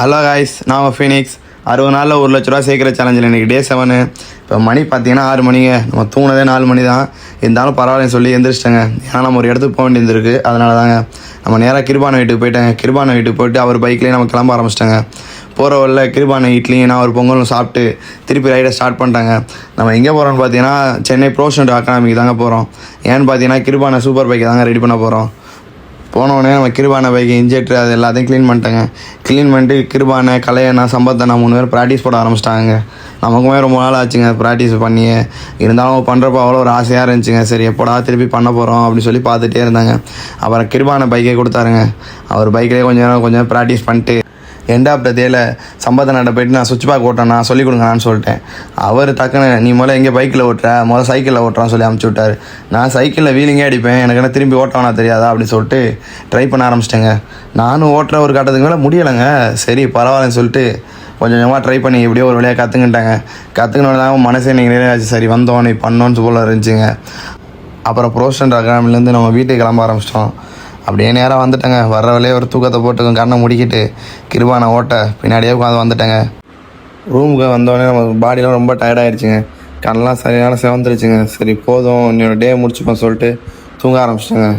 Hello guys, நான் உங்கள் Phoenix. 60 நாளில் 1 லட்ச ரூபா சேர்க்குற சேலஞ்சில் இன்றைக்கி டே 7. இப்போ மணி பார்த்தீங்கன்னா 6 மணிங்க. நம்ம தூங்கினதே 4 மணி தான். இருந்தாலும் பரவாயில்லன்னு சொல்லி எந்திரிச்சிட்டேங்க. ஏன்னா நம்ம ஒரு இடத்துக்கு போக வேண்டியது இருக்குது. அதனால தாங்க நம்ம நேராக கிருபான வீட்டுக்கு போயிட்டேங்க. கிருபான வீட்டுக்கு போய்ட்டு அவர் பைக்லேயே நம்ம கிளம்ப ஆரம்பிச்சிட்டாங்க. போகிற வழியில் கிருபான இட்லியும் நான் ஒரு பொங்கலும் சாப்பிட்டு திருப்பி ரைடை ஸ்டார்ட் பண்ணிட்டாங்க. நம்ம எங்கே போகிறோம்னு பார்த்தீங்கன்னா சென்னை ப்ரோஷன் அகாடமிக்கு தாங்க போகிறோம். ஏன்னு பார்த்தீங்கன்னா கிருபான சூப்பர் பைக்கை தாங்க ரெடி பண்ண போகிறோம். போனோடனே நம்ம கிருபான பைக்கு இன்ஜெக்டர் அது எல்லாத்தையும் க்ளீன் பண்ணிட்டேங்க. க்ளீன் பண்ணிட்டு கிருபான கலையண்ணா சம்பத்தண்ணா 3 பேர் ப்ராக்டிஸ் போட ஆரம்பிச்சிட்டாங்க. நமக்குமே ரொம்ப நாள் ஆச்சுங்க ப்ராக்டிஸ் பண்ணியே. இருந்தாலும் பண்ணுறப்போ அவ்வளோ ஒரு ஆசையாக இருந்துச்சுங்க. சரி எப்போடா திருப்பி பண்ண போகிறோம் அப்படின்னு சொல்லி பார்த்துட்டே இருந்தாங்க. அப்புறம் கிருபான பைக்கே கொடுத்தாருங்க. அவர் பைக்கிலே கொஞ்சம் ப்ராக்டிஸ் பண்ணிட்டு எண்ட் ஆஃப் த டேல சம்பத்தனாட்ட போய்ட்டு நான் சுவிட்ச் பேக் ஓட்டேன் சொல்லிக் கொடுங்கன்னு சொல்லிட்டேன். அவர் டக்குன்னு நீ முதல்ல எங்கே பைக்கில் ஓட்டுற, முதல்ல சைக்கிளில் ஓட்டுறான்னு சொல்லி அமுச்சு விட்டார். நான் சைக்கிளில் வீலிங்கே அடிப்பேன், எனக்கு என்ன திரும்பி ஓட்டவனா தெரியாதா அப்படின்னு சொல்லிட்டு ட்ரை பண்ண ஆரம்பிச்சிட்டேங்க. நானும் ஓட்டுற ஒரு கட்டத்துக்கு மேலே முடியலைங்க. சரி பரவாயில்லன்னு சொல்லிட்டு கொஞ்சமாக ட்ரை பண்ணி எப்படியோ ஒரு வழியாக கற்றுக்கிட்டாங்க. கற்றுக்கணுன்னு மனசே நீங்கள் நிறையாச்சு. சரி வந்தோம் நீ பண்ணோன்னு போல இருந்துச்சுங்க. அப்புறம் ப்ரோஷன் அகாடமிலேருந்து நம்ம வீட்டுக்கு கிளம்ப ஆரம்பிச்சிட்டோம். அப்படியே நேராக வந்துட்டேங்க. வர்ற வழியே ஒரு தூக்கத்தை போட்டு கண்ணை முடிக்கிட்டு கிருபான ஓட்ட பின்னாடியே உட்காந்து வந்துட்டேங்க. ரூமுக்கு வந்தோடனே நம்ம பாடியெலாம் ரொம்ப டயர்டாகிடுச்சுங்க. கண்ணெலாம் சரியான செவந்துருச்சுங்க. சரி போதும் இன்னொரு டே முடிச்சுப்போம் சொல்லிட்டு தூங்க ஆரம்பிச்சிட்டேங்க.